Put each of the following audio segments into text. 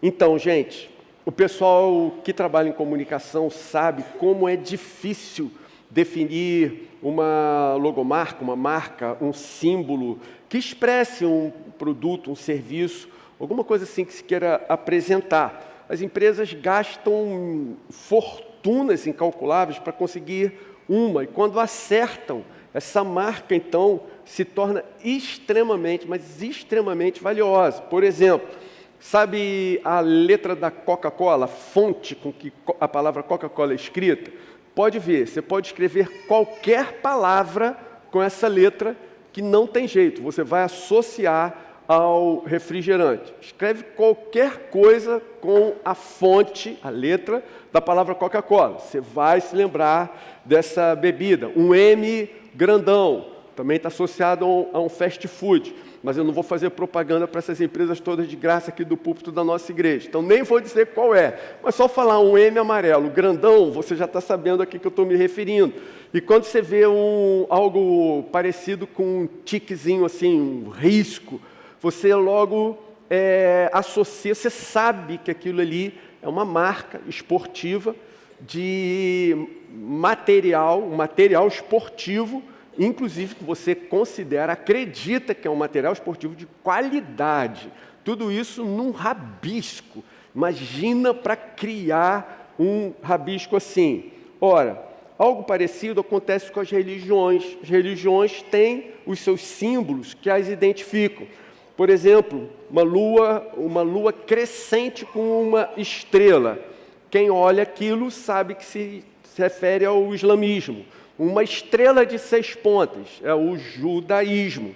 Então, gente, o pessoal que trabalha em comunicação sabe como é difícil definir uma logomarca, uma marca, um símbolo que expresse um produto, um serviço, alguma coisa assim que se queira apresentar. As empresas gastam fortunas incalculáveis para conseguir uma, e quando acertam, essa marca, então, se torna extremamente, mas extremamente valiosa. Por exemplo, sabe a letra da Coca-Cola, a fonte com que a palavra Coca-Cola é escrita? Pode ver, você pode escrever qualquer palavra com essa letra que não tem jeito, você vai associar ao refrigerante. Escreve qualquer coisa com a fonte, a letra da palavra Coca-Cola. Você vai se lembrar dessa bebida. Um M grandão, também está associado a um fast food. Mas eu não vou fazer propaganda para essas empresas todas de graça aqui do púlpito da nossa igreja. Então nem vou dizer qual é. Mas só falar um M amarelo, grandão, você já está sabendo a que eu estou me referindo. E quando você vê algo parecido com um tiquezinho assim, um risco, você logo associa, você sabe que aquilo ali é uma marca esportiva de material, um material esportivo, inclusive que você considera, acredita que é um material esportivo de qualidade. Tudo isso num rabisco. Imagina para criar um rabisco assim. Ora, algo parecido acontece com as religiões. As religiões têm os seus símbolos que as identificam. Por exemplo, uma lua crescente com uma estrela. Quem olha aquilo sabe que se refere ao islamismo. Uma estrela de 6 pontas é o judaísmo.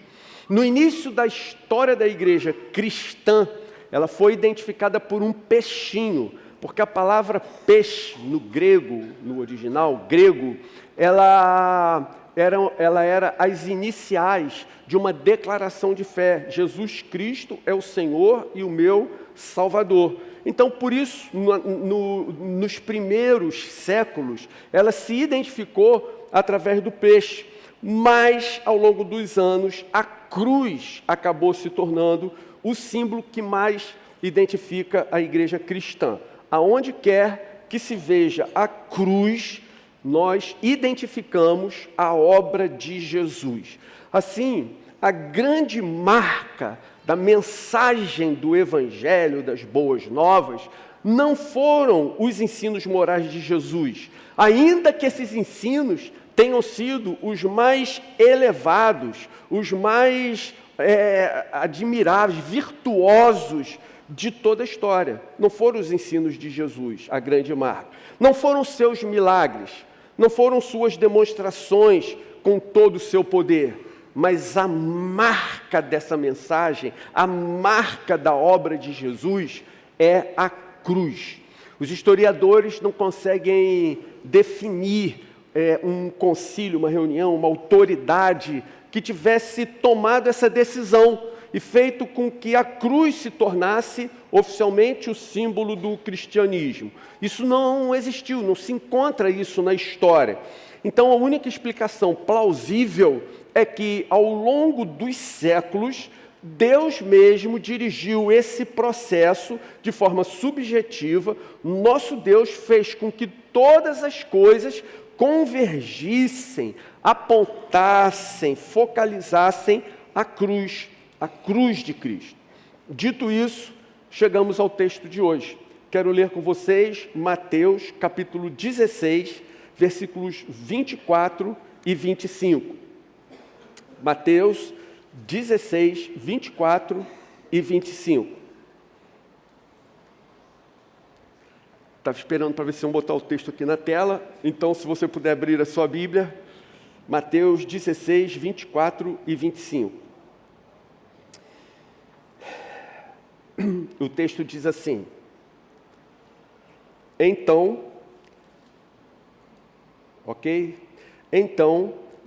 No início da história da igreja cristã, ela foi identificada por um peixinho, porque a palavra peixe, no grego, no original grego, ela era as iniciais de uma declaração de fé. Jesus Cristo é o Senhor e o meu Salvador. Então, por isso, nos primeiros séculos, ela se identificou através do peixe. Mas, ao longo dos anos, a cruz acabou se tornando o símbolo que mais identifica a igreja cristã. Aonde quer que se veja a cruz, nós identificamos a obra de Jesus. Assim, a grande marca da mensagem do Evangelho, das Boas Novas, não foram os ensinos morais de Jesus, ainda que esses ensinos tenham sido os mais elevados, os mais admiráveis, virtuosos de toda a história. Não foram os ensinos de Jesus, a grande marca. Não foram seus milagres, não foram suas demonstrações com todo o seu poder, mas a marca dessa mensagem, a marca da obra de Jesus é a cruz. Os historiadores não conseguem definir um concílio, uma reunião, uma autoridade que tivesse tomado essa decisão e feito com que a cruz se tornasse oficialmente o símbolo do cristianismo. Isso não existiu, não se encontra isso na história. Então, a única explicação plausível é que, ao longo dos séculos, Deus mesmo dirigiu esse processo de forma subjetiva. Nosso Deus fez com que todas as coisas convergissem, apontassem, focalizassem a cruz de Cristo. Dito isso, chegamos ao texto de hoje. Quero ler com vocês Mateus, capítulo 16, versículos 24 e 25. Mateus 16, 24 e 25. Estava esperando para ver se iam botar o texto aqui na tela. Então, se você puder abrir a sua Bíblia, Mateus 16, 24 e 25. O texto diz assim: Então,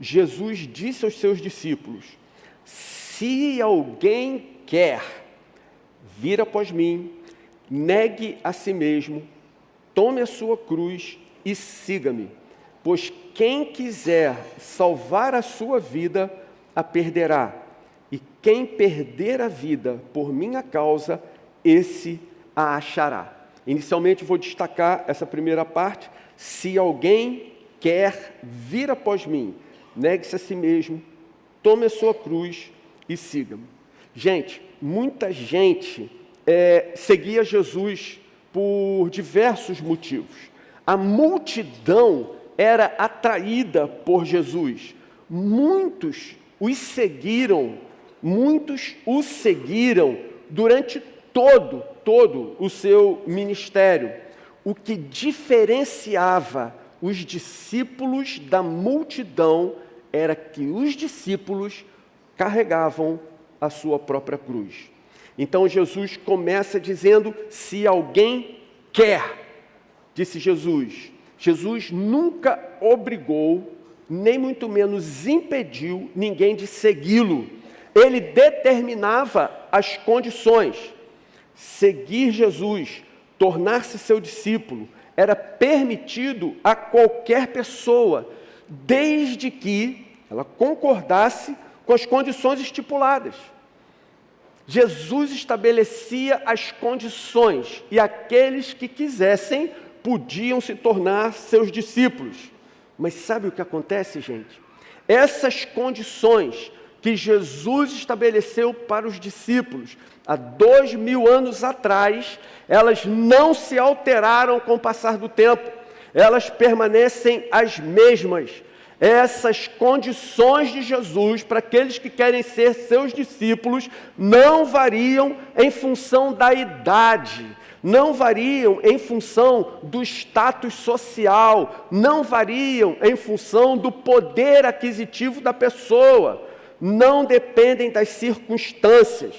Jesus disse aos seus discípulos: se alguém quer vir após mim, negue a si mesmo, tome a sua cruz e siga-me. Pois quem quiser salvar a sua vida, a perderá. E quem perder a vida por minha causa, esse a achará. Inicialmente vou destacar essa primeira parte. Se alguém quer vir após mim, negue-se a si mesmo, tome a sua cruz e siga-me. Gente, muita gente seguia Jesus por diversos motivos. A multidão era atraída por Jesus. Muitos o seguiram durante todo o seu ministério. O que diferenciava os discípulos da multidão era que os discípulos carregavam a sua própria cruz. Então Jesus começa dizendo, se alguém quer, disse Jesus. Jesus nunca obrigou, nem muito menos impediu ninguém de segui-lo. Ele determinava as condições. Seguir Jesus, tornar-se seu discípulo, era permitido a qualquer pessoa, desde que ela concordasse com as condições estipuladas. Jesus estabelecia as condições e aqueles que quisessem podiam se tornar seus discípulos. Mas sabe o que acontece, gente? Essas condições que Jesus estabeleceu para os discípulos há 2000 anos atrás, elas não se alteraram com o passar do tempo, elas permanecem as mesmas. Essas condições de Jesus para aqueles que querem ser seus discípulos não variam em função da idade, não variam em função do status social, não variam em função do poder aquisitivo da pessoa, não dependem das circunstâncias.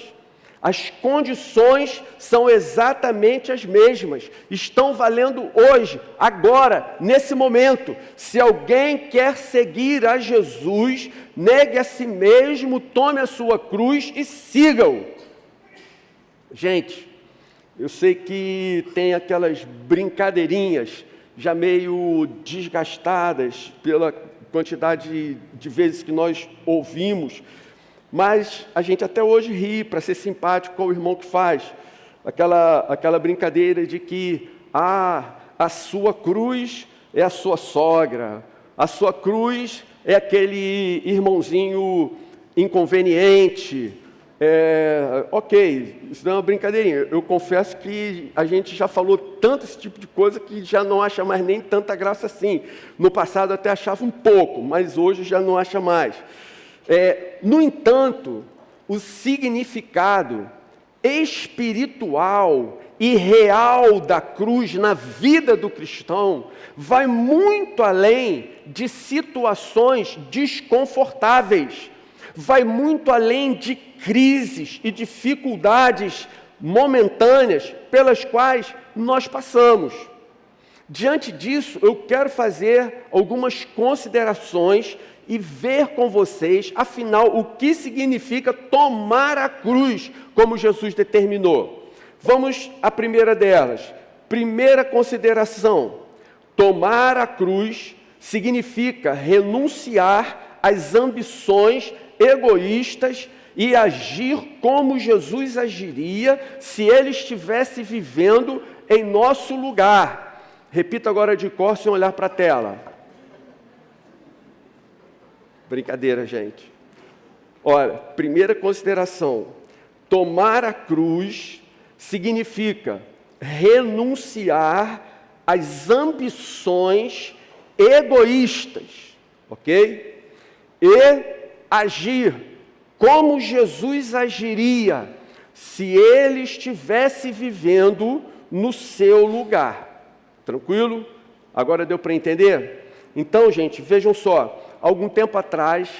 As condições são exatamente as mesmas, estão valendo hoje, agora, nesse momento. Se alguém quer seguir a Jesus, negue a si mesmo, tome a sua cruz e siga-o. Gente, eu sei que tem aquelas brincadeirinhas já meio desgastadas pela quantidade de vezes que nós ouvimos, mas a gente até hoje ri para ser simpático com o irmão que faz. Aquela brincadeira de que a sua cruz é a sua sogra, a sua cruz é aquele irmãozinho inconveniente. Ok, isso não é uma brincadeirinha. Eu confesso que a gente já falou tanto esse tipo de coisa que já não acha mais nem tanta graça assim. No passado até achava um pouco, mas hoje já não acha mais. No entanto, o significado espiritual e real da cruz na vida do cristão vai muito além de situações desconfortáveis, vai muito além de crises e dificuldades momentâneas pelas quais nós passamos. Diante disso, eu quero fazer algumas considerações e ver com vocês, afinal, o que significa tomar a cruz, como Jesus determinou. Vamos à primeira delas. Primeira consideração: tomar a cruz significa renunciar às ambições egoístas e agir como Jesus agiria se Ele estivesse vivendo em nosso lugar. Repita agora de cor sem olhar para a tela. Brincadeira, gente. Olha, primeira consideração: tomar a cruz significa renunciar às ambições egoístas, ok? E agir como Jesus agiria se Ele estivesse vivendo no seu lugar. Tranquilo? Agora deu para entender? Então, gente, vejam só. Algum tempo atrás,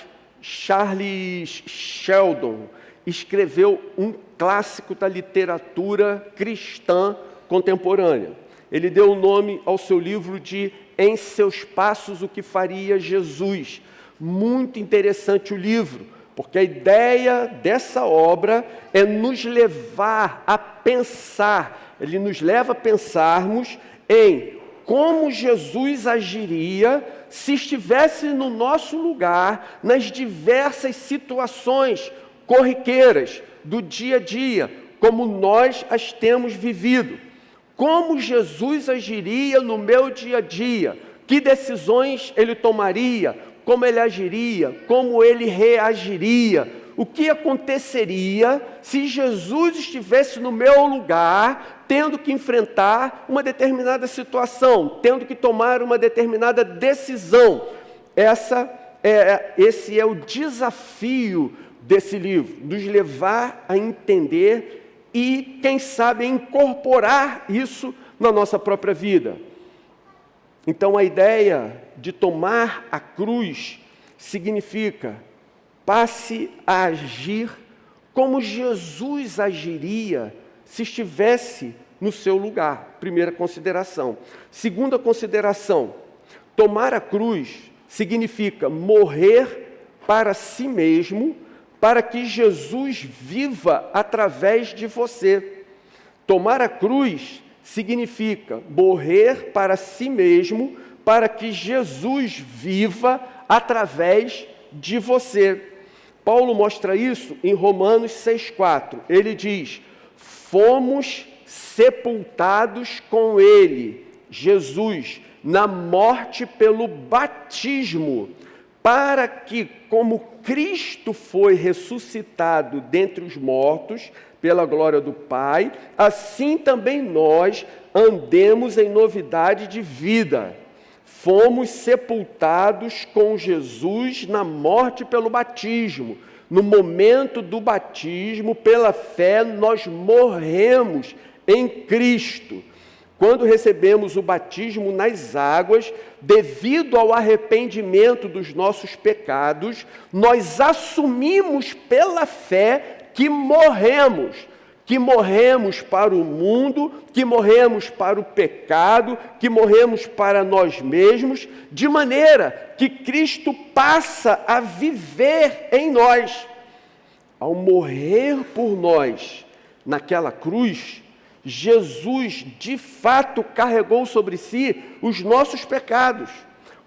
Charles Sheldon escreveu um clássico da literatura cristã contemporânea. Ele deu o nome ao seu livro de Em Seus Passos, o que Faria Jesus. Muito interessante o livro, porque a ideia dessa obra é nos levar a pensar, ele nos leva a pensarmos em como Jesus agiria se estivesse no nosso lugar, nas diversas situações corriqueiras do dia a dia. como nós as temos vivido. Como Jesus agiria no meu dia a dia? Que decisões ele tomaria? Como ele agiria? Como ele reagiria? O que aconteceria se Jesus estivesse no meu lugar, tendo que enfrentar uma determinada situação, tendo que tomar uma determinada decisão? Esse é o desafio desse livro, nos levar a entender e, quem sabe, incorporar isso na nossa própria vida. Então, a ideia de tomar a cruz significa: passe a agir como Jesus agiria se estivesse no seu lugar. Primeira consideração. Segunda consideração: tomar a cruz significa morrer para si mesmo, para que Jesus viva através de você. Tomar a cruz significa morrer para si mesmo, para que Jesus viva através de você. Paulo mostra isso em Romanos 6,4. Ele diz: fomos sepultados com ele, Jesus, na morte pelo batismo, para que, como Cristo foi ressuscitado dentre os mortos, pela glória do Pai, assim também nós andemos em novidade de vida. Fomos sepultados com Jesus na morte pelo batismo. No momento do batismo, pela fé, nós morremos em Cristo. Quando recebemos o batismo nas águas, devido ao arrependimento dos nossos pecados, nós assumimos pela fé que morremos para o mundo, que morremos para o pecado, que morremos para nós mesmos, de maneira que Cristo passa a viver em nós. Ao morrer por nós naquela cruz, Jesus de fato carregou sobre si os nossos pecados.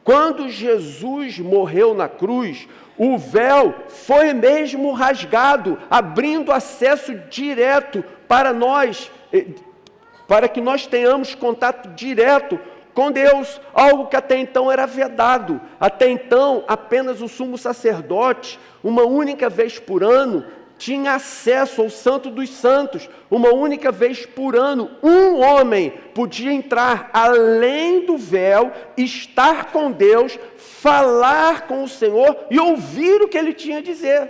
Quando Jesus morreu na cruz, o véu foi mesmo rasgado, abrindo acesso direto para nós, para que nós tenhamos contato direto com Deus, algo que até então era vedado. Até então, apenas o sumo sacerdote, uma única vez por ano, tinha acesso ao Santo dos Santos. Uma única vez por ano, um homem podia entrar além do véu, estar com Deus, falar com o Senhor e ouvir o que ele tinha a dizer.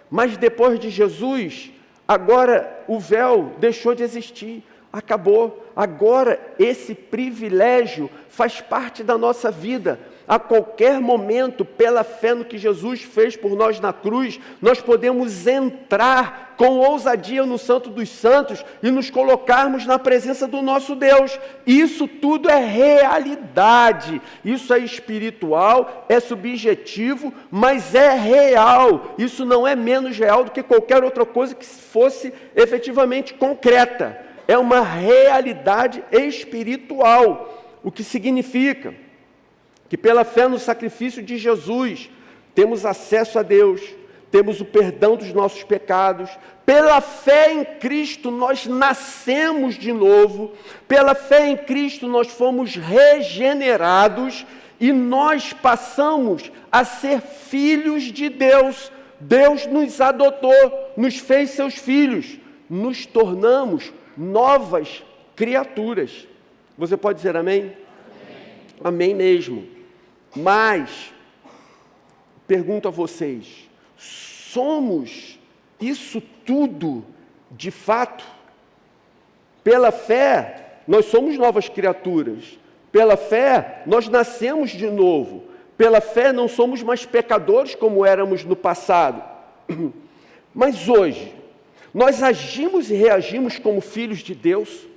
Mas depois de Jesus, agora o véu deixou de existir, acabou. Agora esse privilégio faz parte da nossa vida. A qualquer momento, pela fé no que Jesus fez por nós na cruz, nós podemos entrar com ousadia no Santo dos Santos e nos colocarmos na presença do nosso Deus. Isso tudo é realidade. Isso é espiritual, é subjetivo, mas é real. Isso não é menos real do que qualquer outra coisa que fosse efetivamente concreta. É uma realidade espiritual. O que significa que pela fé no sacrifício de Jesus, temos acesso a Deus, temos o perdão dos nossos pecados. Pela fé em Cristo, nós nascemos de novo. Pela fé em Cristo, nós fomos regenerados e nós passamos a ser filhos de Deus. Deus nos adotou, nos fez seus filhos. Nos tornamos novas criaturas. Você pode dizer amém? Amém mesmo. Mas, pergunto a vocês, somos isso tudo de fato? Pela fé, nós somos novas criaturas. Pela fé, nós nascemos de novo. Pela fé, não somos mais pecadores como éramos no passado. Mas hoje, nós agimos e reagimos como filhos de Deus?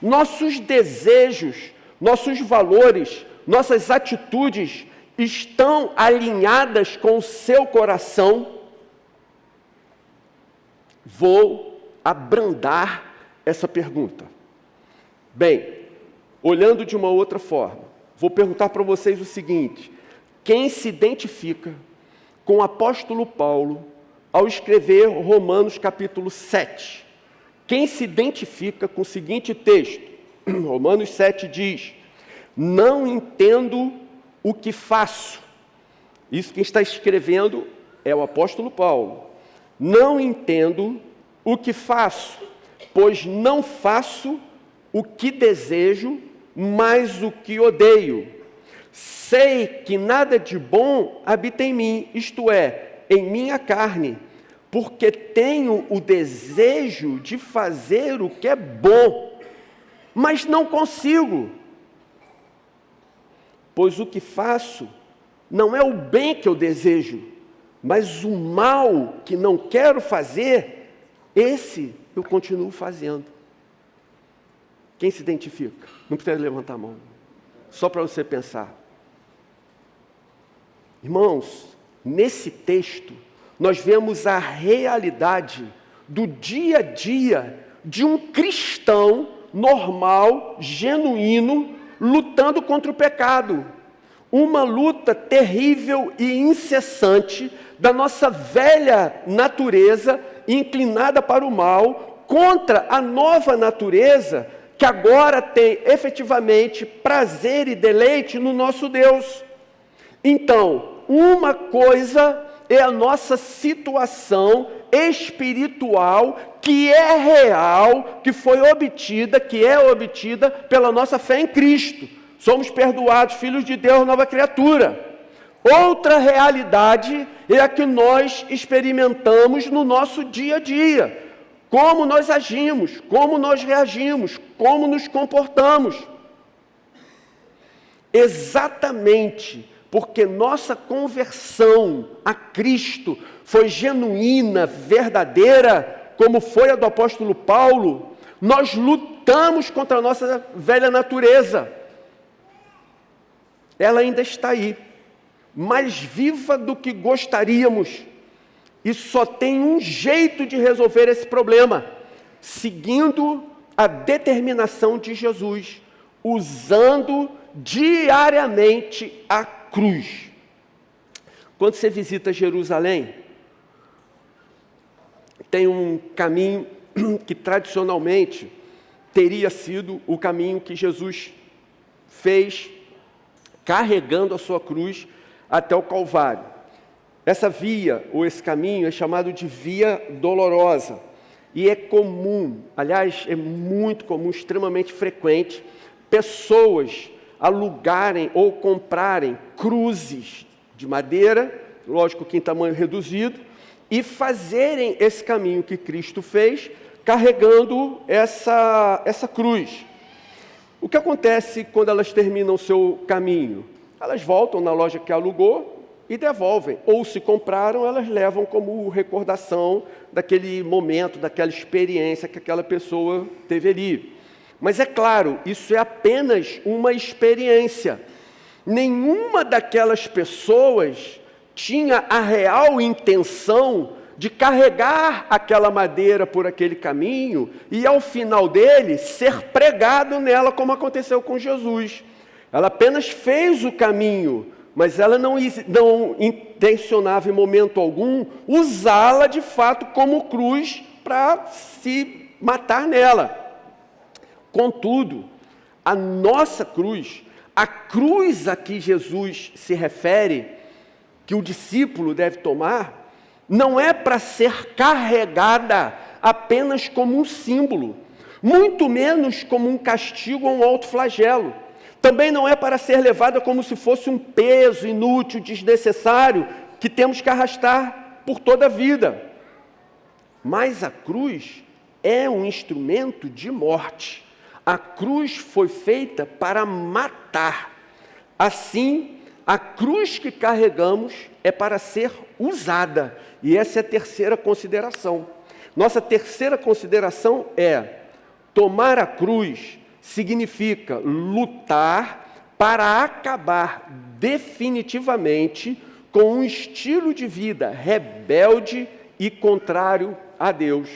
Nossos desejos, nossos valores, nossas atitudes estão alinhadas com o seu coração? Vou abrandar essa pergunta. Bem, olhando de uma outra forma, vou perguntar para vocês o seguinte: quem se identifica com o apóstolo Paulo ao escrever Romanos capítulo 7? Quem se identifica com o seguinte texto, Romanos 7 diz: não entendo o que faço. Isso quem está escrevendo é o apóstolo Paulo. Não entendo o que faço, pois não faço o que desejo, mas o que odeio. Sei que nada de bom habita em mim, isto é, em minha carne, porque tenho o desejo de fazer o que é bom, mas não consigo. Pois o que faço não é o bem que eu desejo, mas o mal que não quero fazer, esse eu continuo fazendo. Quem se identifica? Não precisa levantar a mão. Só para você pensar. Irmãos, nesse texto, nós vemos a realidade do dia a dia de um cristão normal, genuíno, lutando contra o pecado. Uma luta terrível e incessante da nossa velha natureza inclinada para o mal, contra a nova natureza que agora tem efetivamente prazer e deleite no nosso Deus. Então, uma coisa é a nossa situação espiritual que é real, que foi obtida, que é obtida pela nossa fé em Cristo. Somos perdoados, filhos de Deus, nova criatura. Outra realidade é a que nós experimentamos no nosso dia a dia. Como nós agimos, como nós reagimos, como nos comportamos. Exatamente porque nossa conversão a Cristo foi genuína, verdadeira, como foi a do apóstolo Paulo, nós lutamos contra a nossa velha natureza. Ela ainda está aí, mais viva do que gostaríamos. E só tem um jeito de resolver esse problema, seguindo a determinação de Jesus, usando diariamente a cruz. Quando você visita Jerusalém, tem um caminho que tradicionalmente teria sido o caminho que Jesus fez, carregando a sua cruz até o Calvário. Essa via, ou esse caminho, é chamado de Via Dolorosa. E é comum, aliás, é muito comum, extremamente frequente, pessoas alugarem ou comprarem cruzes de madeira, lógico que em tamanho reduzido, e fazerem esse caminho que Cristo fez, carregando essa cruz. O que acontece quando elas terminam o seu caminho? Elas voltam na loja que alugou e devolvem. Ou se compraram, elas levam como recordação daquele momento, daquela experiência que aquela pessoa teve ali. Mas é claro, isso é apenas uma experiência. Nenhuma daquelas pessoas tinha a real intenção de carregar aquela madeira por aquele caminho e, ao final dele, ser pregado nela, como aconteceu com Jesus. Ela apenas fez o caminho, mas ela não intencionava em momento algum usá-la de fato como cruz para se matar nela. Contudo, a nossa cruz, a cruz a que Jesus se refere, que o discípulo deve tomar, não é para ser carregada apenas como um símbolo, muito menos como um castigo ou um autoflagelo. Também não é para ser levada como se fosse um peso inútil, desnecessário, que temos que arrastar por toda a vida. Mas a cruz é um instrumento de morte. A cruz foi feita para matar. Assim, a cruz que carregamos é para ser usada. E essa é a terceira consideração. Nossa terceira consideração é: tomar a cruz significa lutar para acabar definitivamente com um estilo de vida rebelde e contrário a Deus.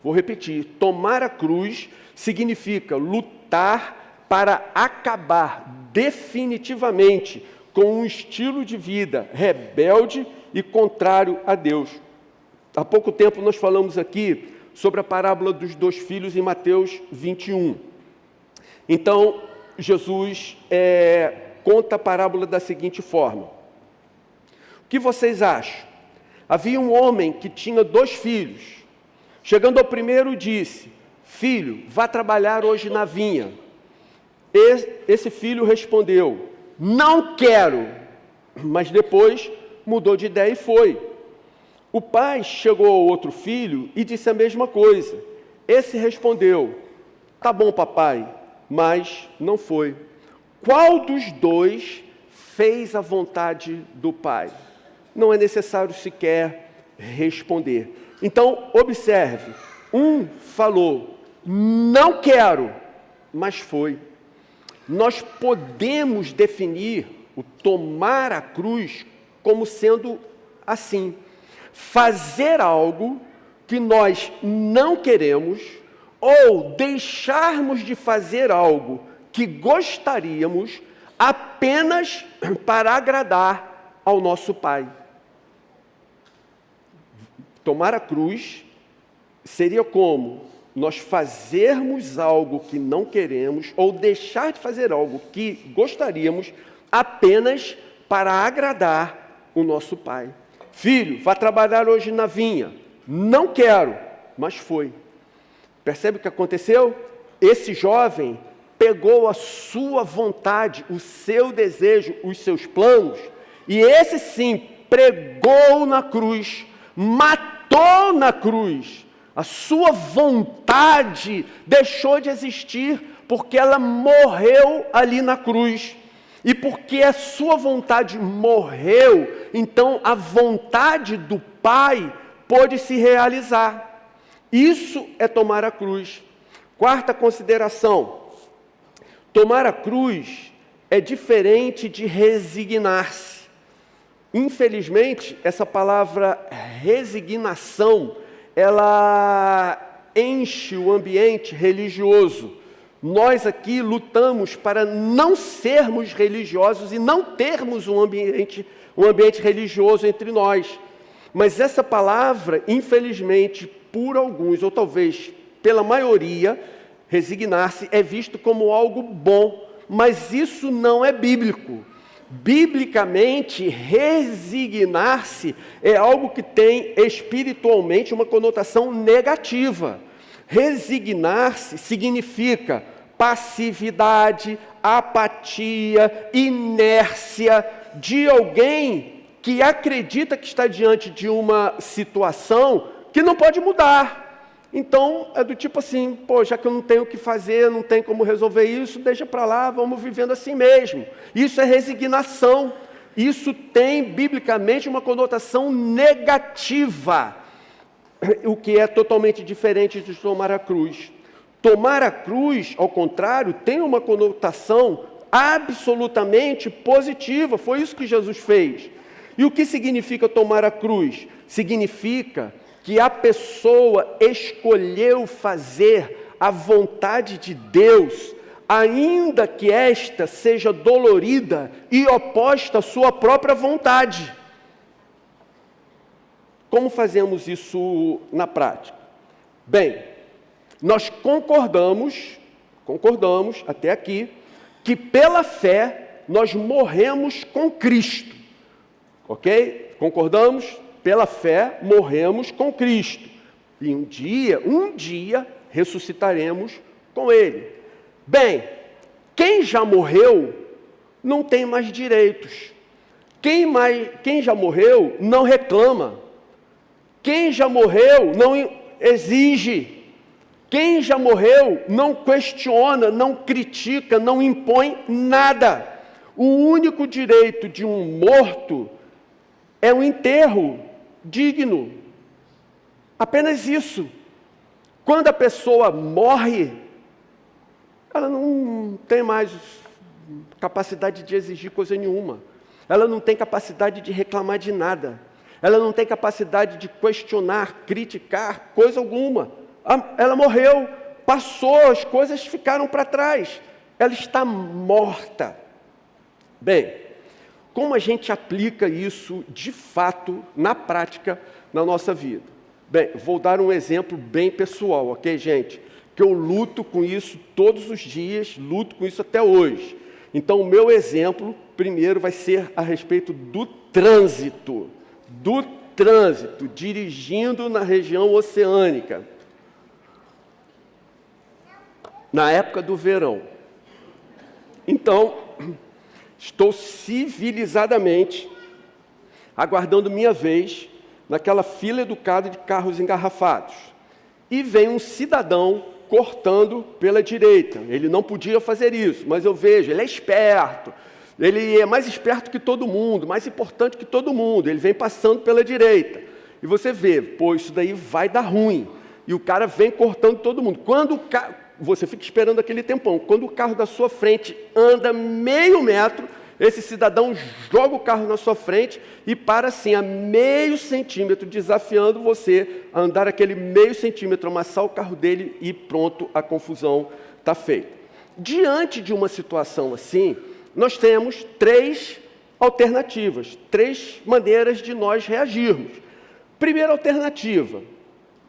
Vou repetir: tomar a cruz significa lutar para acabar definitivamente com um estilo de vida rebelde e contrário a Deus. Há pouco tempo nós falamos aqui sobre a parábola dos 2 filhos em Mateus 21. Então, Jesus conta a parábola da seguinte forma. O que vocês acham? Havia um homem que tinha 2 filhos. Chegando ao primeiro, disse: filho, vá trabalhar hoje na vinha. Esse filho respondeu: não quero. Mas depois mudou de ideia e foi. O pai chegou ao outro filho e disse a mesma coisa. Esse respondeu: tá bom, papai, mas não foi. Qual dos 2 fez a vontade do pai? Não é necessário sequer responder. Então, observe, um falou: não quero, mas foi. Nós podemos definir o tomar a cruz como sendo assim: fazer algo que nós não queremos ou deixarmos de fazer algo que gostaríamos apenas para agradar ao nosso Pai. Tomar a cruz seria como nós fazermos algo que não queremos ou deixar de fazer algo que gostaríamos apenas para agradar o nosso Pai. Filho, vá trabalhar hoje na vinha. Não quero, mas foi. Percebe o que aconteceu? Esse jovem pegou a sua vontade, o seu desejo, os seus planos, e esse sim pregou na cruz, matou na cruz. A sua vontade deixou de existir porque ela morreu ali na cruz. E porque a sua vontade morreu, então a vontade do Pai pôde se realizar. Isso é tomar a cruz. 4ª consideração. Tomar a cruz é diferente de resignar-se. Infelizmente, essa palavra resignação, ela enche o ambiente religioso. Nós aqui lutamos para não sermos religiosos e não termos um ambiente religioso entre nós. Mas essa palavra, infelizmente, por alguns, ou talvez pela maioria, resignar-se é visto como algo bom, mas isso não é bíblico. Biblicamente, resignar-se é algo que tem espiritualmente uma conotação negativa. Resignar-se significa passividade, apatia, inércia de alguém que acredita que está diante de uma situação que não pode mudar. Então, é do tipo assim, já que eu não tenho o que fazer, não tenho como resolver isso, deixa para lá, vamos vivendo assim mesmo. Isso é resignação. Isso tem, biblicamente, uma conotação negativa, o que é totalmente diferente de tomar a cruz. Tomar a cruz, ao contrário, tem uma conotação absolutamente positiva. Foi isso que Jesus fez. E o que significa tomar a cruz? Significa que a pessoa escolheu fazer a vontade de Deus, ainda que esta seja dolorida e oposta à sua própria vontade. Como fazemos isso na prática? Bem, nós concordamos até aqui, que pela fé nós morremos com Cristo. Ok? Concordamos? Pela fé morremos com Cristo. E um dia, ressuscitaremos com Ele. Bem, quem já morreu não tem mais direitos. Quem já morreu não reclama. Quem já morreu não exige. Quem já morreu não questiona, não critica, não impõe nada. O único direito de um morto é um enterro digno. Apenas isso. Quando a pessoa morre, ela não tem mais capacidade de exigir coisa nenhuma. Ela não tem capacidade de reclamar de nada. Ela não tem capacidade de questionar, criticar coisa alguma. Ela morreu, passou, as coisas ficaram para trás. Ela está morta. Bem, como a gente aplica isso de fato na prática na nossa vida? Bem, vou dar um exemplo bem pessoal, ok, gente? Que eu luto com isso todos os dias, luto com isso até hoje. Então, o meu exemplo, primeiro, vai ser a respeito do trânsito, dirigindo na região oceânica, na época do verão. Então, estou civilizadamente aguardando minha vez naquela fila educada de carros engarrafados. E vem um cidadão cortando pela direita. Ele não podia fazer isso, mas eu vejo, ele é esperto. Ele é mais esperto que todo mundo, mais importante que todo mundo. Ele vem passando pela direita. E você vê, pô, isso daí vai dar ruim. E o cara vem cortando todo mundo. Quando o carro, você fica esperando aquele tempão. Quando o carro da sua frente anda meio metro, esse cidadão joga o carro na sua frente e para assim a meio centímetro, desafiando você a andar aquele meio centímetro, amassar o carro dele e pronto, a confusão está feita. Diante de uma situação assim, nós temos 3 alternativas, 3 maneiras de nós reagirmos. Primeira alternativa,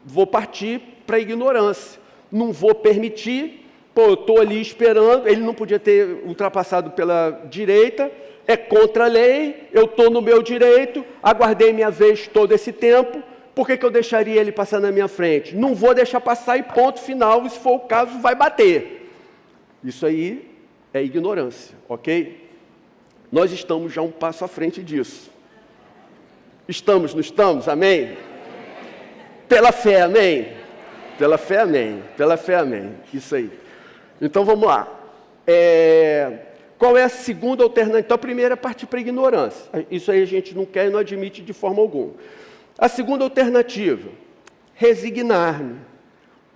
vou partir para a ignorância. Não vou permitir, eu estou ali esperando, ele não podia ter ultrapassado pela direita, é contra a lei, eu estou no meu direito, aguardei minha vez todo esse tempo, por que eu deixaria ele passar na minha frente? Não vou deixar passar e ponto final, e se for o caso, vai bater. Isso aí é ignorância, ok? Nós estamos já um passo à frente disso. Estamos, não estamos? Amém? Pela fé, amém? Pela fé, amém. Pela fé, amém. Isso aí. Então, vamos lá. Qual é a segunda alternativa? Então, a primeira é partir para a ignorância. Isso aí a gente não quer e não admite de forma alguma. A segunda alternativa, resignar-me.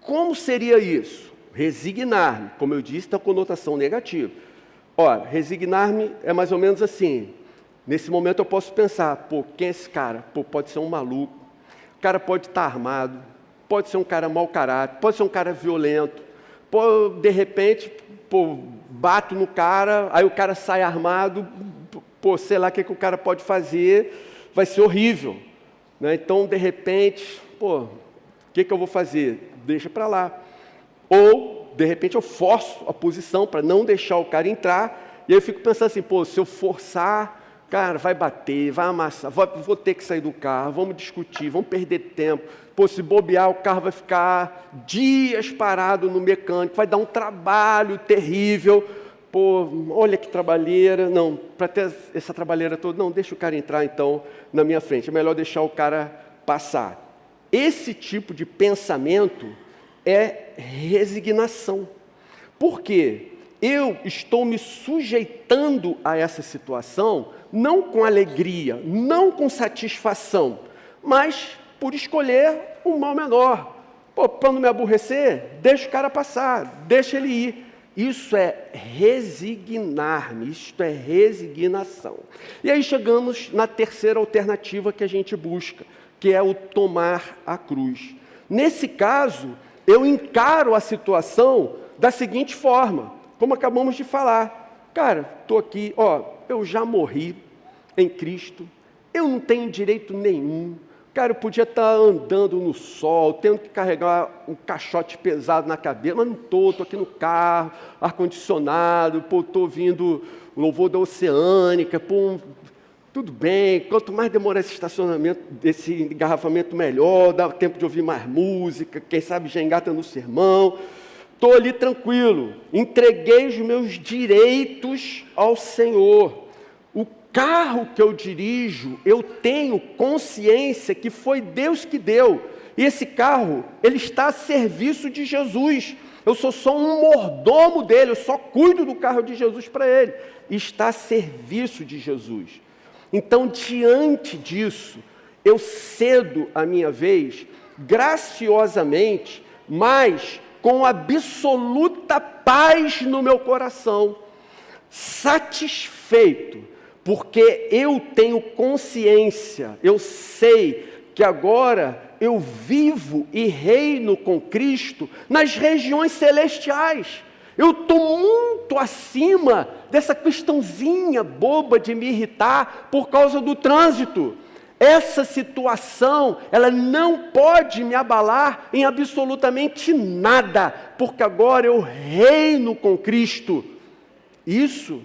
Como seria isso? Resignar-me, como eu disse, tem conotação negativa. Ora, resignar-me é mais ou menos assim. Nesse momento eu posso pensar, pô, quem é esse cara? Pô, pode ser um maluco. O cara pode estar armado, pode ser um cara mau caráter, pode ser um cara violento. Pô, de repente, pô, bato no cara, aí o cara sai armado, pô, sei lá o que o cara pode fazer, vai ser horrível. Né? Então, de repente, pô, o que eu vou fazer? Deixa para lá. Ou, de repente, eu forço a posição para não deixar o cara entrar, e aí eu fico pensando assim, pô, se eu forçar, cara, vai bater, vai amassar, vou ter que sair do carro, vamos discutir, vamos perder tempo. Pô, se bobear, o carro vai ficar dias parado no mecânico, vai dar um trabalho terrível. Pô, olha que trabalheira. Não, para ter essa trabalheira toda, não, deixa o cara entrar então na minha frente. É melhor deixar o cara passar. Esse tipo de pensamento é resignação. Por quê? Eu estou me sujeitando a essa situação não com alegria, não com satisfação, mas por escolher um mal menor. Pô, para não me aborrecer, deixa o cara passar, deixa ele ir. Isso é resignar-me, isto é resignação. E aí chegamos na terceira alternativa que a gente busca, que é o tomar a cruz. Nesse caso, eu encaro a situação da seguinte forma, como acabamos de falar. Cara, estou aqui, eu já morri em Cristo, eu não tenho direito nenhum. Cara, eu podia estar andando no sol, tendo que carregar um caixote pesado na cabeça, mas não estou aqui no carro, ar-condicionado, estou ouvindo o louvor da Oceânica, tudo bem, quanto mais demorar esse estacionamento, esse engarrafamento melhor, dá tempo de ouvir mais música, quem sabe já engata no sermão. Estou ali tranquilo, entreguei os meus direitos ao Senhor. O carro que eu dirijo, eu tenho consciência que foi Deus que deu. E esse carro, ele está a serviço de Jesus. Eu sou só um mordomo dele, eu só cuido do carro de Jesus para ele. E está a serviço de Jesus. Então, diante disso, eu cedo a minha vez, graciosamente, mas com absoluta paz no meu coração, satisfeito, porque eu tenho consciência, eu sei que agora eu vivo e reino com Cristo nas regiões celestiais. Eu estou muito acima dessa questãozinha boba de me irritar por causa do trânsito. Essa situação, ela não pode me abalar em absolutamente nada, porque agora eu reino com Cristo. Isso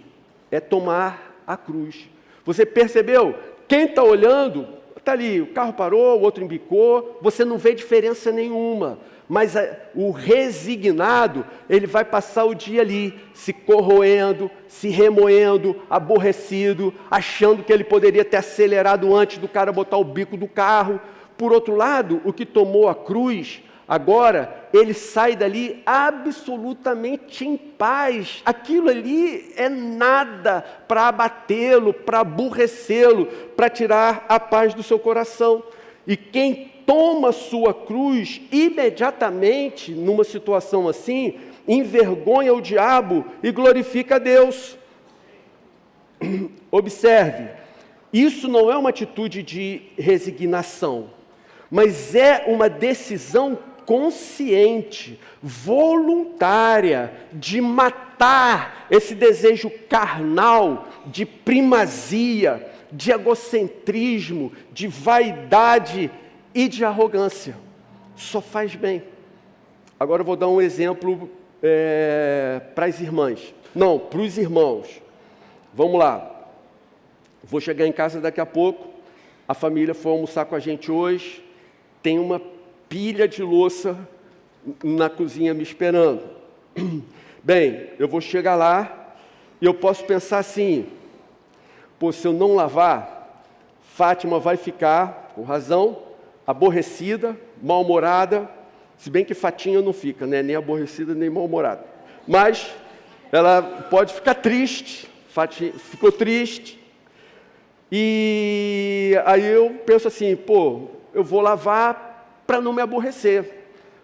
é tomar a cruz. Você percebeu? Quem está olhando, está ali, o carro parou, o outro embicou, você não vê diferença nenhuma. Mas o resignado, ele vai passar o dia ali, se corroendo, se remoendo, aborrecido, achando que ele poderia ter acelerado antes do cara botar o bico do carro. Por outro lado, o que tomou a cruz, agora, ele sai dali absolutamente em paz. Aquilo ali é nada para abatê-lo, para aborrecê-lo, para tirar a paz do seu coração. E quem toma sua cruz imediatamente, numa situação assim, envergonha o diabo e glorifica a Deus. Observe, isso não é uma atitude de resignação, mas é uma decisão consciente, voluntária, de matar esse desejo carnal de primazia, de egocentrismo, de vaidade e de arrogância. Só faz bem. Agora eu vou dar um exemplo para as irmãs. Não, para os irmãos. Vamos lá. Vou chegar em casa daqui a pouco. A família foi almoçar com a gente hoje. Tem uma pilha de louça na cozinha me esperando. Bem, eu vou chegar lá e eu posso pensar assim: pô, se eu não lavar, Fátima vai ficar, com razão, aborrecida, mal-humorada, se bem que Fatinha não fica, né? Nem aborrecida, nem mal-humorada. Mas ela pode ficar triste, Fatinha ficou triste. E aí eu penso assim, pô, eu vou lavar para não me aborrecer.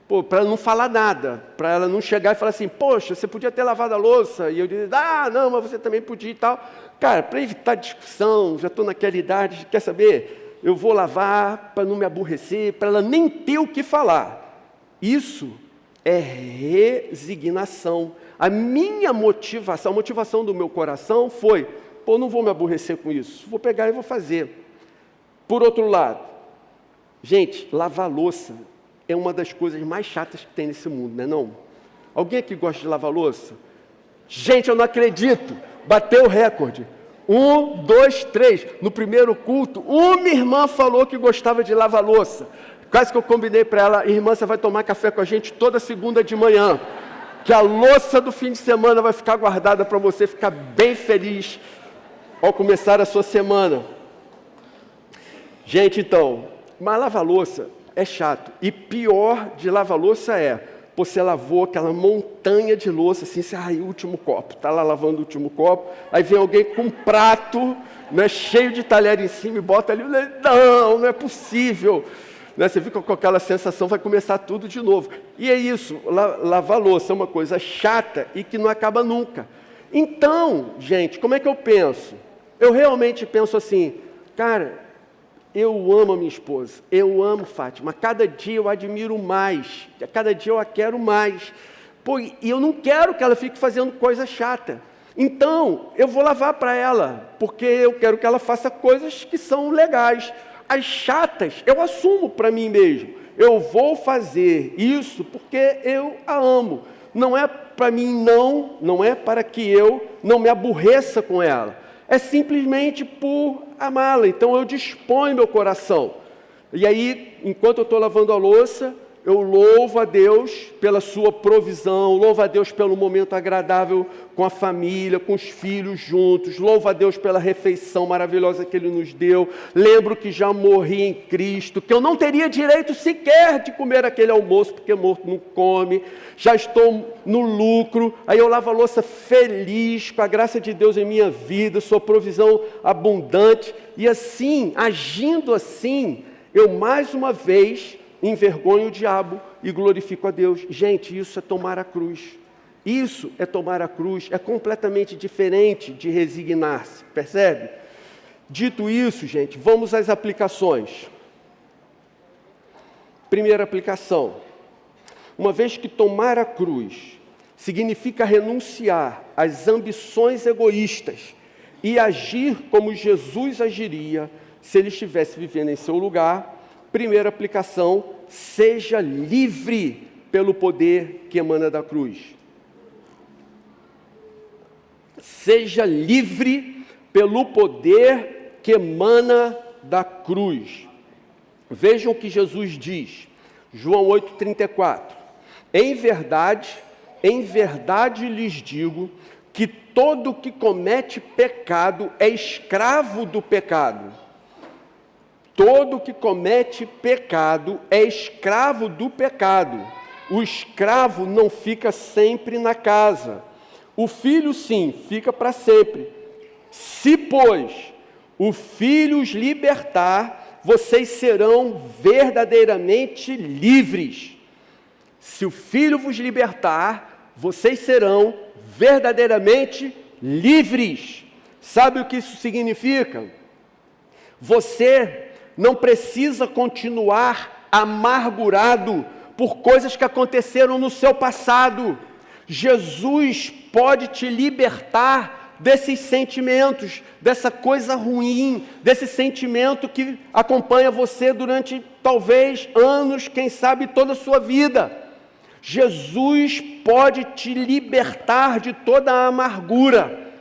Pô, para não falar nada, para ela não chegar e falar assim, poxa, você podia ter lavado a louça. E eu dizer, não, mas você também podia e tal. Cara, para evitar discussão, já estou naquela idade, quer saber? Eu vou lavar para não me aborrecer, para ela nem ter o que falar. Isso é resignação. A minha motivação, a motivação do meu coração foi, pô, não vou me aborrecer com isso, vou pegar e vou fazer. Por outro lado, gente, lavar louça é uma das coisas mais chatas que tem nesse mundo, não é não? Alguém aqui gosta de lavar louça? Gente, eu não acredito, bateu o recorde. 1, 2, 3, no primeiro culto, uma irmã falou que gostava de lavar louça. Quase que eu combinei para ela, irmã, você vai tomar café com a gente toda segunda de manhã, que a louça do fim de semana vai ficar guardada para você ficar bem feliz ao começar a sua semana. Gente, então, mas lavar louça é chato. E pior de lavar louça é, você lavou aquela montanha de louça, assim, o último copo, está lá lavando o último copo, aí vem alguém com um prato, né, cheio de talher em cima e bota ali, não é possível. Né, você fica com aquela sensação, vai começar tudo de novo. E é isso, lavar louça é uma coisa chata e que não acaba nunca. Então, gente, como é que eu penso? Eu realmente penso assim, cara, eu amo a minha esposa, eu amo Fátima, cada dia eu admiro mais, cada dia eu a quero mais. Pô, e eu não quero que ela fique fazendo coisa chata. Então, eu vou lavar para ela, porque eu quero que ela faça coisas que são legais. As chatas, eu assumo para mim mesmo. Eu vou fazer isso porque eu a amo. Não é para mim não é para que eu não me aborreça com ela. É simplesmente por amá-la. Então eu disponho meu coração. E aí, enquanto eu estou lavando a louça, eu louvo a Deus pela sua provisão, louvo a Deus pelo momento agradável com a família, com os filhos juntos, louvo a Deus pela refeição maravilhosa que Ele nos deu. Lembro que já morri em Cristo, que eu não teria direito sequer de comer aquele almoço, porque morto não come, já estou no lucro. Aí eu lavo a louça feliz, com a graça de Deus em minha vida, sua provisão abundante, e assim, agindo assim, eu mais uma vez envergonho o diabo e glorifico a Deus. Gente, isso é tomar a cruz. Isso é tomar a cruz. É completamente diferente de resignar-se. Percebe? Dito isso, gente, vamos às aplicações. Primeira aplicação. Uma vez que tomar a cruz significa renunciar às ambições egoístas e agir como Jesus agiria, se ele estivesse vivendo em seu lugar. Primeira aplicação: seja livre pelo poder que emana da cruz. Seja livre pelo poder que emana da cruz. Vejam o que Jesus diz, João 8,34. Em verdade lhes digo que todo que comete pecado é escravo do pecado. Todo que comete pecado é escravo do pecado. O escravo não fica sempre na casa. O filho, sim, fica para sempre. Se, pois, o filho os libertar, vocês serão verdadeiramente livres. Se o filho vos libertar, vocês serão verdadeiramente livres. Sabe o que isso significa? Você não precisa continuar amargurado por coisas que aconteceram no seu passado. Jesus pode te libertar desses sentimentos, dessa coisa ruim, desse sentimento que acompanha você durante talvez anos, quem sabe toda a sua vida. Jesus pode te libertar de toda a amargura.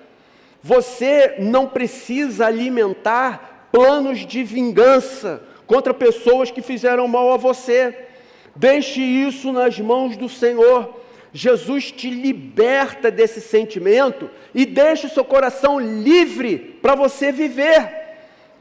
Você não precisa alimentar planos de vingança contra pessoas que fizeram mal a você. Deixe isso nas mãos do Senhor. Jesus te liberta desse sentimento e deixa o seu coração livre para você viver.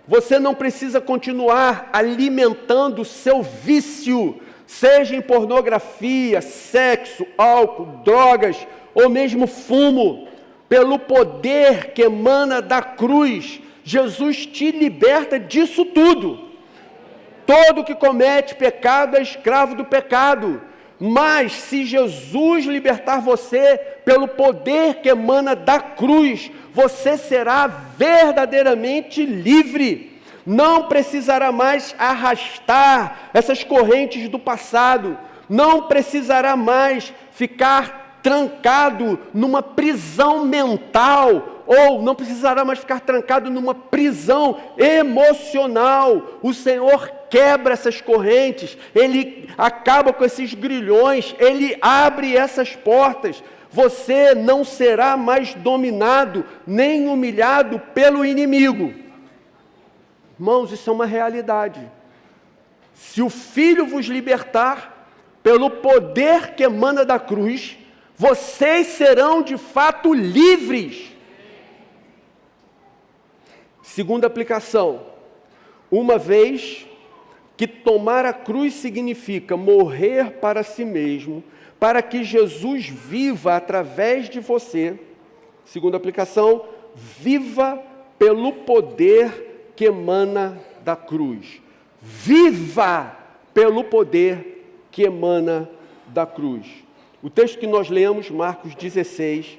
Você não precisa continuar alimentando o seu vício, seja em pornografia, sexo, álcool, drogas ou mesmo fumo. Pelo poder que emana da cruz, Jesus te liberta disso tudo. Todo que comete pecado é escravo do pecado. Mas se Jesus libertar você pelo poder que emana da cruz, você será verdadeiramente livre. Não precisará mais arrastar essas correntes do passado. Não precisará mais ficar trancado numa prisão mental, ou não precisará mais ficar trancado numa prisão emocional. O Senhor quebra essas correntes, Ele acaba com esses grilhões, Ele abre essas portas. Você não será mais dominado, nem humilhado pelo inimigo. Irmãos, isso é uma realidade. Se o Filho vos libertar, pelo poder que emana da cruz, vocês serão de fato livres. Segunda aplicação: uma vez que tomar a cruz significa morrer para si mesmo, para que Jesus viva através de você. Segunda aplicação: viva pelo poder que emana da cruz. Viva pelo poder que emana da cruz. O texto que nós lemos, Marcos 16,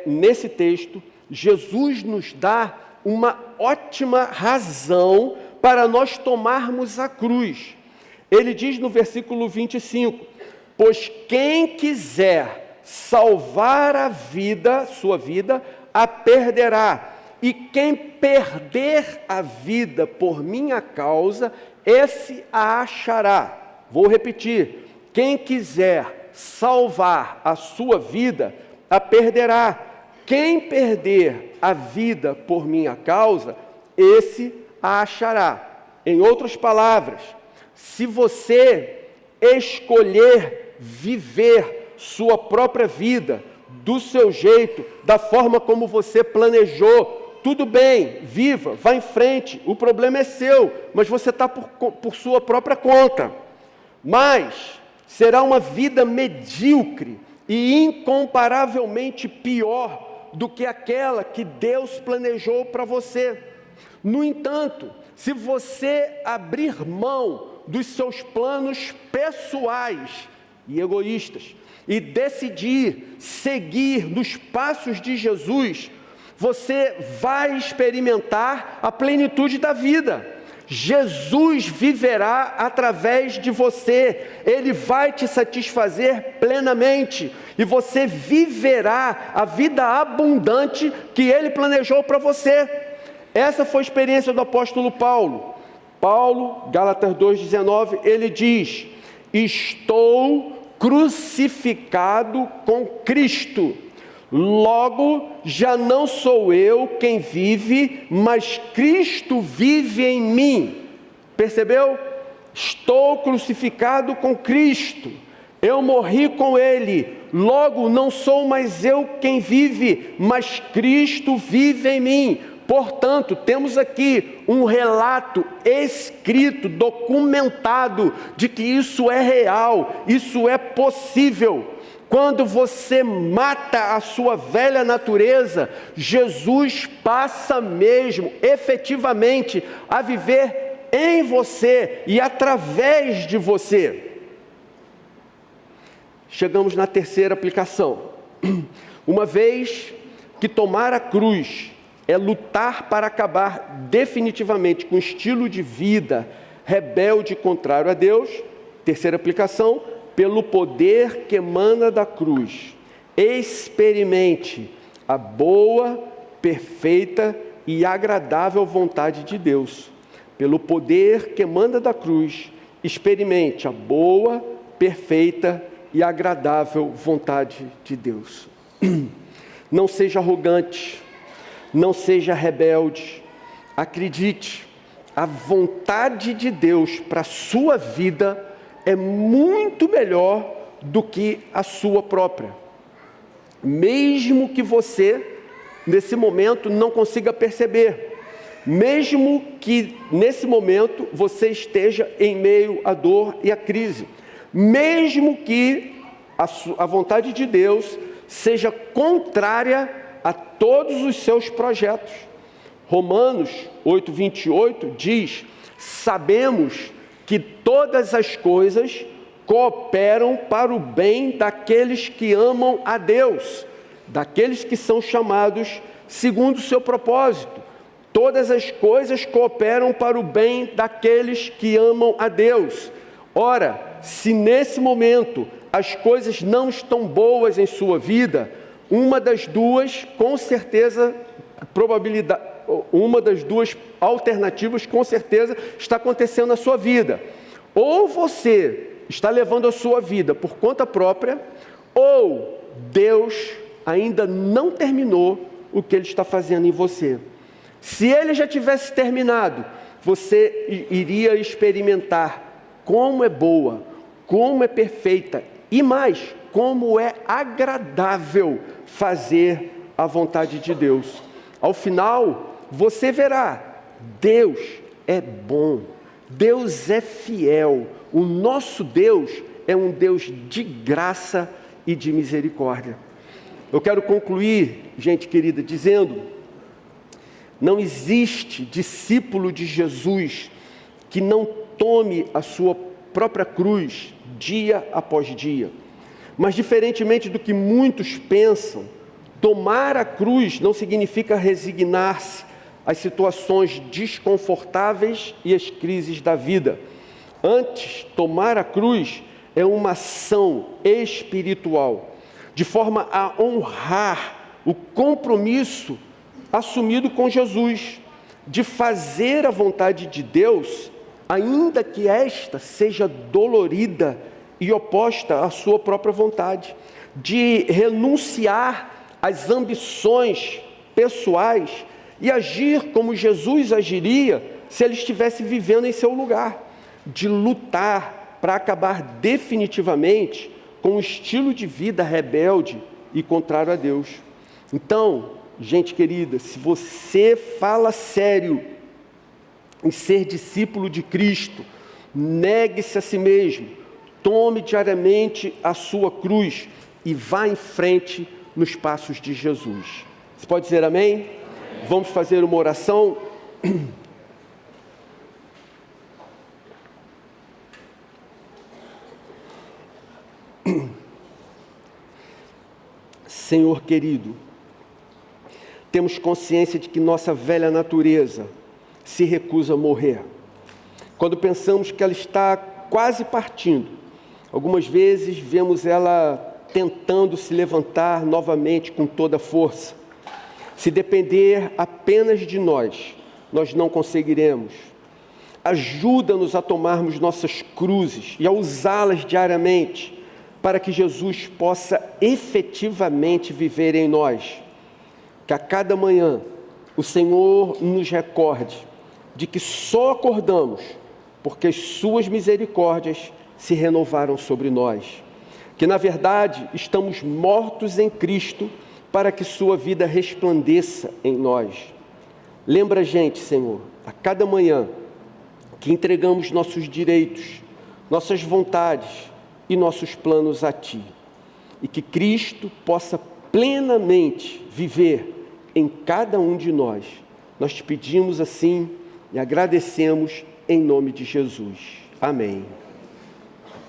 nesse texto, Jesus nos dá uma ótima razão para nós tomarmos a cruz. Ele diz no versículo 25, pois quem quiser salvar a vida, sua vida, a perderá. E quem perder a vida por minha causa, esse a achará. Vou repetir, quem quiser salvar a sua vida, a perderá. Quem perder a vida por minha causa, esse a achará. Em outras palavras, se você escolher viver sua própria vida, do seu jeito, da forma como você planejou, tudo bem, viva, vá em frente, o problema é seu, mas você está por sua própria conta. Mas será uma vida medíocre e incomparavelmente pior do que aquela que Deus planejou para você. No entanto, se você abrir mão dos seus planos pessoais e egoístas e decidir seguir nos passos de Jesus, você vai experimentar a plenitude da vida. Jesus viverá através de você, Ele vai te satisfazer plenamente, e você viverá a vida abundante que Ele planejou para você. Essa foi a experiência do apóstolo Paulo. Paulo, Gálatas 2,19, ele diz: estou crucificado com Cristo. Logo, já não sou eu quem vive, mas Cristo vive em mim. Percebeu? Estou crucificado com Cristo. Eu morri com Ele. Logo, não sou mais eu quem vive, mas Cristo vive em mim. Portanto, temos aqui um relato escrito, documentado, de que isso é real, isso é possível. Quando você mata a sua velha natureza, Jesus passa mesmo, efetivamente, a viver em você e através de você. Chegamos na terceira aplicação. Uma vez que tomar a cruz é lutar para acabar definitivamente com o estilo de vida rebelde e contrário a Deus, terceira aplicação, pelo poder que emana da cruz, experimente a boa, perfeita e agradável vontade de Deus. Pelo poder que emana da cruz, experimente a boa, perfeita e agradável vontade de Deus. Não seja arrogante, não seja rebelde. Acredite, a vontade de Deus para a sua vida é muito melhor do que a sua própria. Mesmo que você, nesse momento, não consiga perceber. Mesmo que, nesse momento, você esteja em meio à dor e à crise. Mesmo que a vontade de Deus seja contrária a todos os seus projetos. Romanos 8:28 diz: sabemos que todas as coisas cooperam para o bem daqueles que amam a Deus, daqueles que são chamados segundo o seu propósito. Todas as coisas cooperam para o bem daqueles que amam a Deus. Ora, se nesse momento as coisas não estão boas em sua vida, uma das duas, com certeza, uma das duas alternativas, com certeza, está acontecendo na sua vida. Ou você está levando a sua vida por conta própria, ou Deus ainda não terminou o que Ele está fazendo em você. Se Ele já tivesse terminado, você iria experimentar como é boa, como é perfeita e mais, como é agradável fazer a vontade de Deus. Ao final, você verá, Deus é bom, Deus é fiel, o nosso Deus é um Deus de graça e de misericórdia. Eu quero concluir, gente querida, dizendo: não existe discípulo de Jesus que não tome a sua própria cruz dia após dia. Mas, diferentemente do que muitos pensam, tomar a cruz não significa resignar-se às situações desconfortáveis e às crises da vida. Antes, tomar a cruz é uma ação espiritual, de forma a honrar o compromisso assumido com Jesus, de fazer a vontade de Deus, ainda que esta seja dolorida e oposta à sua própria vontade, de renunciar às ambições pessoais e agir como Jesus agiria se ele estivesse vivendo em seu lugar, de lutar para acabar definitivamente com um estilo de vida rebelde e contrário a Deus. Então, gente querida, se você fala sério em ser discípulo de Cristo, negue-se a si mesmo, tome diariamente a sua cruz e vá em frente nos passos de Jesus. Você pode dizer amém? Amém. Vamos fazer uma oração. Senhor querido, temos consciência de que nossa velha natureza se recusa a morrer. Quando pensamos que ela está quase partindo, algumas vezes vemos ela tentando se levantar novamente com toda a força. Se depender apenas de nós, nós não conseguiremos. Ajuda-nos a tomarmos nossas cruzes e a usá-las diariamente, para que Jesus possa efetivamente viver em nós. Que a cada manhã o Senhor nos recorde de que só acordamos porque as suas misericórdias se renovaram sobre nós. Que na verdade estamos mortos em Cristo para que sua vida resplandeça em nós. Lembra a gente, Senhor, a cada manhã, que entregamos nossos direitos, nossas vontades e nossos planos a Ti. E que Cristo possa plenamente viver em cada um de nós. Nós te pedimos assim e agradecemos em nome de Jesus. Amém.